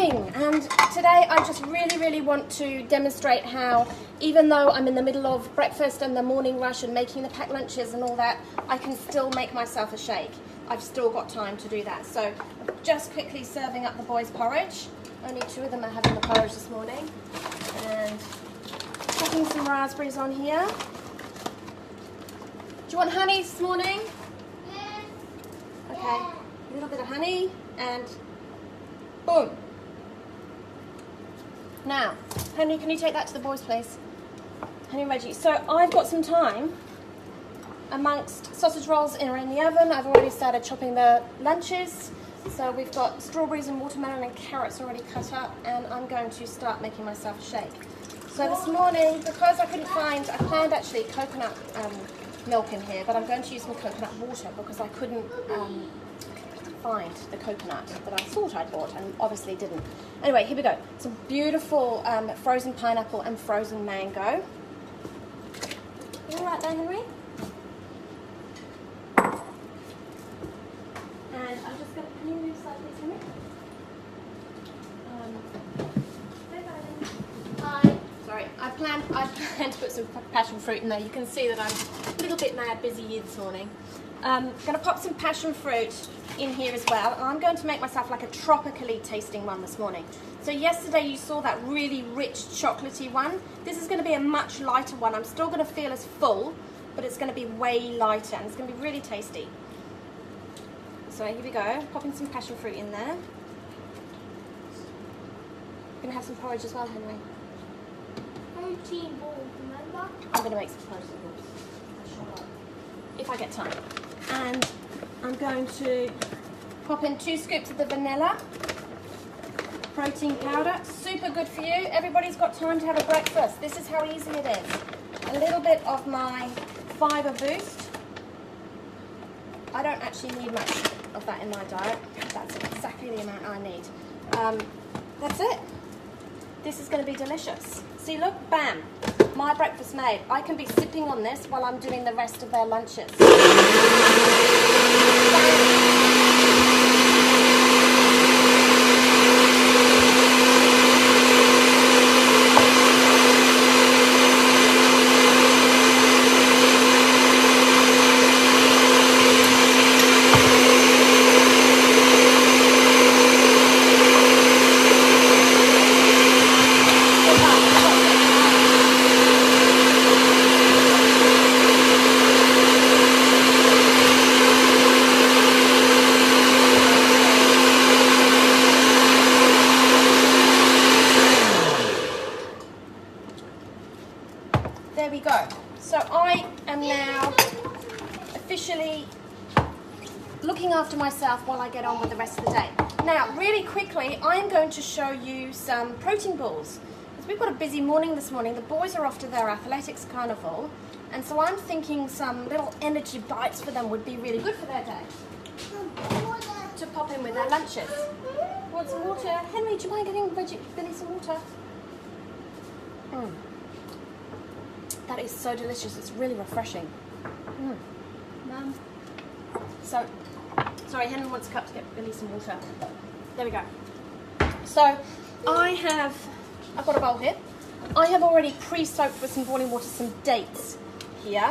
morning, and today I just really want to demonstrate how, even though I'm in the middle of breakfast and the morning rush and making the packed lunches and all that, I can still make myself a shake. I've still got time to do that. So just quickly serving up the boys' porridge. Only 2 of them are having the porridge this morning, and popping some raspberries on here. Do you want honey this morning? Yes. Okay, a little bit of honey and boom. Now, Henry, can you take that to the boys' place? Henry and Reggie. So I've got some time amongst sausage rolls in the oven. I've already started chopping the lunches. So we've got strawberries and watermelon and carrots already cut up, and I'm going to start making myself a shake. So this morning, because I couldn't find, I planned actually coconut milk in here, but I'm going to use some coconut water because I couldn't find the coconut that I thought I'd bought and obviously didn't. Anyway, here we go. Some beautiful frozen pineapple and frozen mango. You all right there, Henry? And I'm just going to, can you move side please, Henry? Hi. Sorry, I planned to put some passion fruit in there. You can see that I'm a little bit mad busy here this morning. Going to pop some passion fruit in here as well, and I'm going to make myself like a tropically tasting one this morning. So yesterday you saw that really rich chocolatey one. This is going to be a much lighter one. I'm still going to feel as full, but it's going to be way lighter, and it's going to be really tasty. So here we go, popping some passion fruit in there. Going to have some porridge as well, Henry. Protein balls, remember? I'm going to make some porridge if I get time. And I'm going to pop in 2 scoops of the vanilla protein powder. Super good for you. Everybody's got time to have a breakfast. This is how easy it is. A little bit of my fiber boost. I don't actually need much of that in my diet. That's exactly the amount I need. That's it. This is going to be delicious. See, look, bam, my breakfast made. I can be sipping on this while I'm doing the rest of their lunches. There we go. So I am now officially looking after myself while I get on with the rest of the day. Now, really quickly, I'm going to show you some protein balls. Because we've got a busy morning this morning. The boys are off to their athletics carnival, and so I'm thinking some little energy bites for them would be really good for their day. To pop in with their lunches. Want some water? Henry, do you mind getting Billy some water? That is so delicious. It's really refreshing. Mum. So, sorry, Henry wants a cup to get Billy some water. There we go. So, I've got a bowl here. I have already pre-soaked with some boiling water some dates here.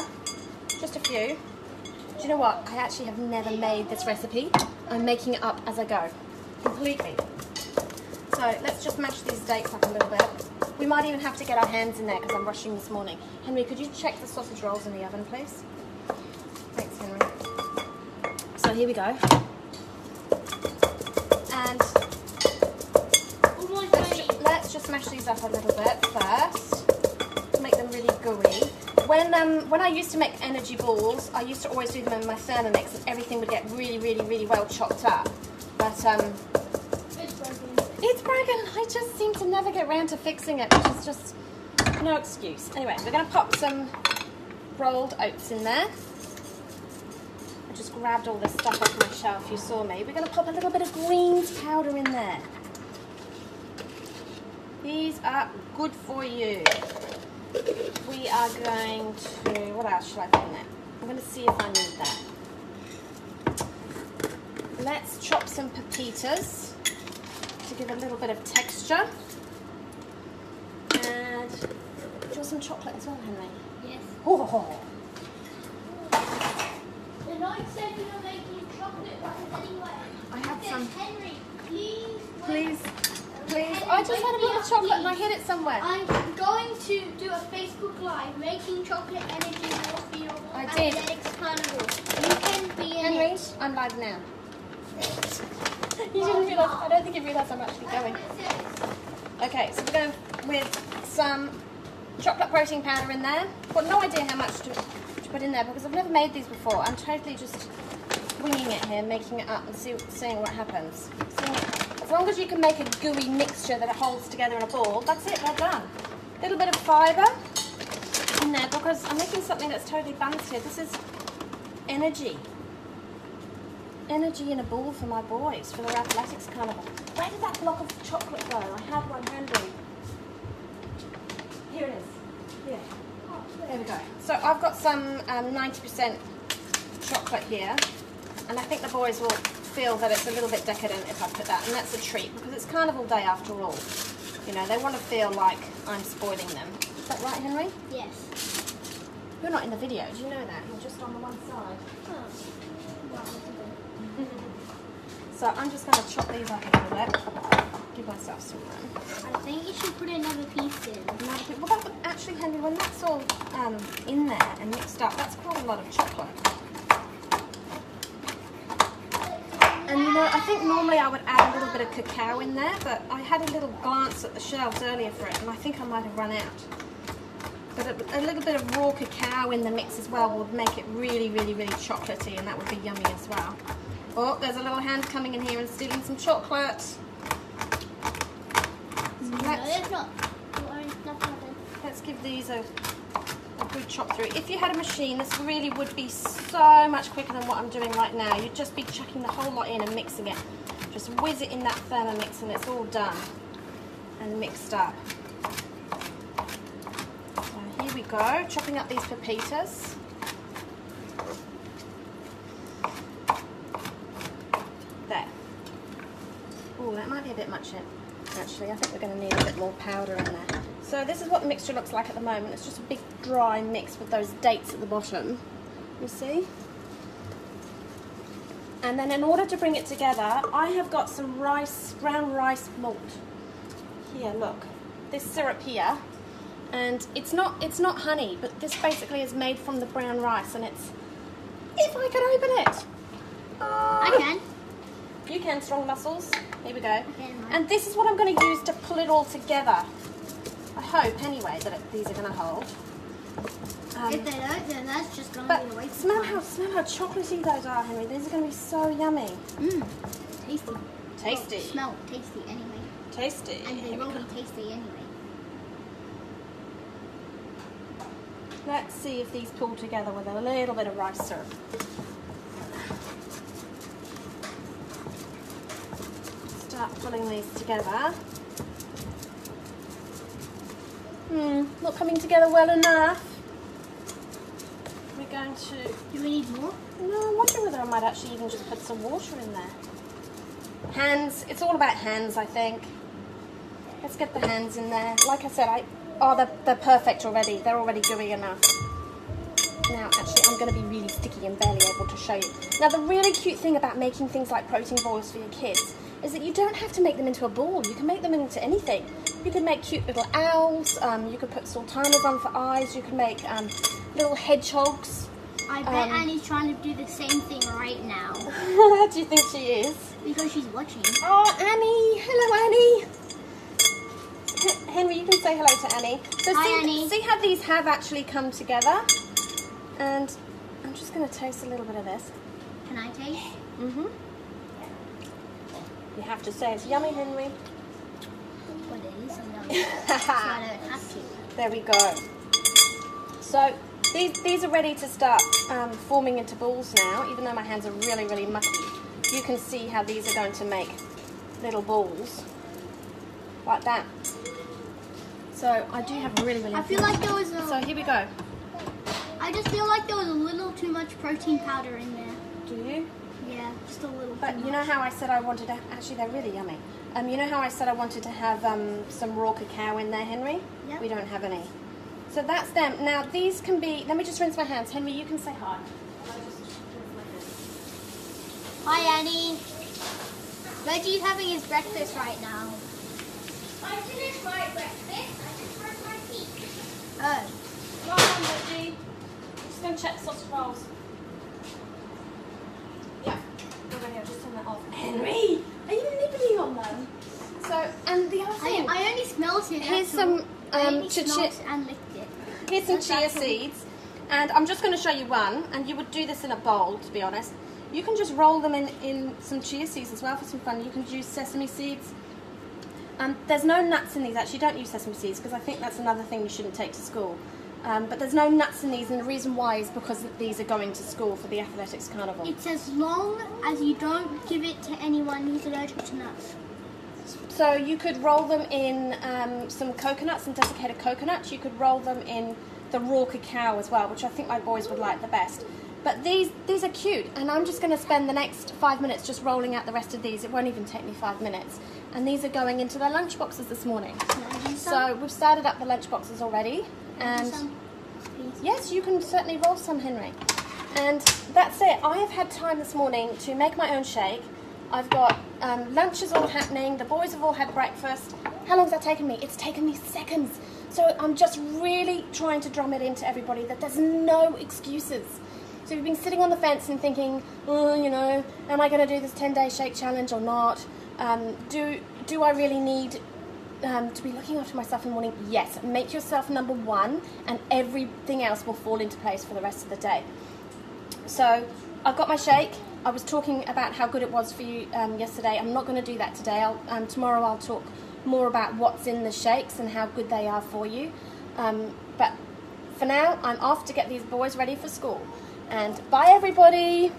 Just a few. Do you know what? I actually have never made this recipe. I'm making it up as I go. Completely. So, let's just mash these dates up a little bit. We might even have to get our hands in there because I'm rushing this morning. Henry, could you check the sausage rolls in the oven, please? Thanks, Henry. So here we go. And let's just mash these up a little bit first to make them really gooey. When I used to make energy balls, I used to always do them in my Thermomix, and everything would get really well chopped up. But it's broken. I just seem to never get around to fixing it, which is just no excuse. Anyway, we're going to pop some rolled oats in there. I just grabbed all this stuff off my shelf, you saw me. We're going to pop a little bit of greens powder in there. These are good for you. We are going to, what else should I put in there? I'm going to see if I need that. Let's chop some pepitas. to give a little bit of texture. And do you want some chocolate as well, Henry? Yes. Oh. The night said you were making chocolate buttons anyway. I have some. Henry, please. Please. I just had a bit of chocolate and I hid it somewhere. I'm going to do a Facebook Live making chocolate energy more for your athletics carnival. You can be in Henry, it. I'm live now. You didn't realise. I don't think you realised I'm actually going. Okay, so we're going with some chocolate protein powder in there. I've got no idea how much to put in there because I've never made these before. I'm totally just winging it here, making it up and seeing what happens. As long as you can make a gooey mixture that it holds together in a ball, that's it, they're done. A little bit of fibre in there because I'm making something that's totally balanced here. This is energy. Energy in a ball for my boys, for their athletics carnival. Where did that block of chocolate go? I had one handy. Here it is. Here. There we go. So I've got some 90% chocolate here, and I think the boys will feel that it's a little bit decadent if I put that, and that's a treat because it's carnival day after all. You know, they want to feel like I'm spoiling them. Is that right, Henry? Yes. You're not in the video, do you know that? You're just on the one side. So I'm just going to chop these up a little bit. Give myself some room. I think you should put another piece in. Well, that would, actually, Henry, when that's all in there and mixed up, that's quite a lot of chocolate. And you know, I think normally I would add a little bit of cacao in there, but I had a little glance at the shelves earlier for it, and I think I might have run out. But a little bit of raw cacao in the mix as well would make it really, really, really chocolatey, and that would be yummy as well. Oh, there's a little hand coming in here and stealing some chocolate. So let's give these a good chop through. If you had a machine, this really would be so much quicker than what I'm doing right now. You'd just be chucking the whole lot in and mixing it. Just whiz it in that Thermomix and it's all done and mixed up. So here we go, chopping up these pepitas. There. Oh, that might be a bit much in. Actually, I think we're going to need a bit more powder in there. So this is what the mixture looks like at the moment. It's just a big dry mix with those dates at the bottom. You see? And then in order to bring it together, I have got some rice, ground rice malt. Here, look. This syrup here. And it's not honey, but this basically is made from the brown rice, and it's, if I could open it. I can. You can, strong muscles. Here we go. Okay, and this is what I'm going to use to pull it all together. I hope, anyway, that these are going to hold. If they don't, then that's just going to be a waste smell of time. how chocolatey those are, Henry. These are going to be so yummy. Mmm, tasty. Tasty. Well, smell tasty anyway. Tasty. And they will be tasty anyway. Let's see if these pull together with a little bit of rice syrup. Start pulling these together. Not coming together well enough. We're going to... Do we need more? No, I wonder whether I might actually even just put some water in there. Hands. It's all about hands, I think. Let's get the hands in there. Like I said, they're perfect already. They're already gooey enough. Now, actually, I'm going to be really sticky and barely able to show you. Now, the really cute thing about making things like protein balls for your kids is that you don't have to make them into a ball. You can make them into anything. You can make cute little owls. You can put sultanas on for eyes. You can make little hedgehogs. I bet Annie's trying to do the same thing right now. How do you think she is? Because she's watching. Oh, Annie. Hello, Annie. Henry, you can say hello to Annie. So Hi, Annie. See how these have actually come together? And I'm just going to taste a little bit of this. Can I taste? Mm-hmm. You have to say it's yummy, Henry. But it is yummy. So I don't have to. There we go. So these are ready to start forming into balls now, even though my hands are really, really mucky. You can see how these are going to make little balls like that. So I do have really, really... I feel like there was a... So here we go. I just feel like there was a little too much protein powder in there. Do you? Yeah. just a little. But you know how I said I wanted to, actually they're really yummy. You know how I said I wanted to have some raw cacao in there, Henry? Yep. We don't have any. So that's them. Now these can be, let me just rinse my hands. Henry, you can say hi. Hi, Annie. Reggie's having his breakfast right now. I finished my breakfast. I just brushed my teeth. Oh. Well done, Reggie. Just going to check the sausage rolls. Yeah. Over here, just turn that off. Henry, are you nibbling on them? So, and the other thing. I only smelled it. Here's some I only smelled it and licked it. Here's some chia seeds. And I'm just going to show you one. And you would do this in a bowl, to be honest. You can just roll them in some chia seeds as well for some fun. You can use sesame seeds. There's no nuts in these, actually. Don't use sesame seeds because I think that's another thing you shouldn't take to school. But there's no nuts in these, and the reason why is because these are going to school for the athletics carnival. It's as long as you don't give it to anyone who's allergic to nuts. So you could roll them in some coconuts, some desiccated coconuts. You could roll them in the raw cacao as well, which I think my boys would like the best. But these are cute, and I'm just going to spend the next 5 minutes just rolling out the rest of these. It won't even take me 5 minutes. And these are going into their lunch boxes this morning. So we've started up the lunch boxes already. And yes, you can certainly roll some, Henry. And that's it. I have had time this morning to make my own shake. I've got lunches all happening. The boys have all had breakfast. How long has that taken me? It's taken me seconds. So I'm just really trying to drum it into everybody that there's no excuses. So we've been sitting on the fence and thinking, oh, you know, am I going to do this 10-day shake challenge or not? Do I really need to be looking after myself in the morning? Yes. Make yourself number one, and everything else will fall into place for the rest of the day. So I've got my shake. I was talking about how good it was for you yesterday. I'm not going to do that today. Tomorrow I'll talk more about what's in the shakes and how good they are for you. But for now, I'm off to get these boys ready for school. And bye, everybody.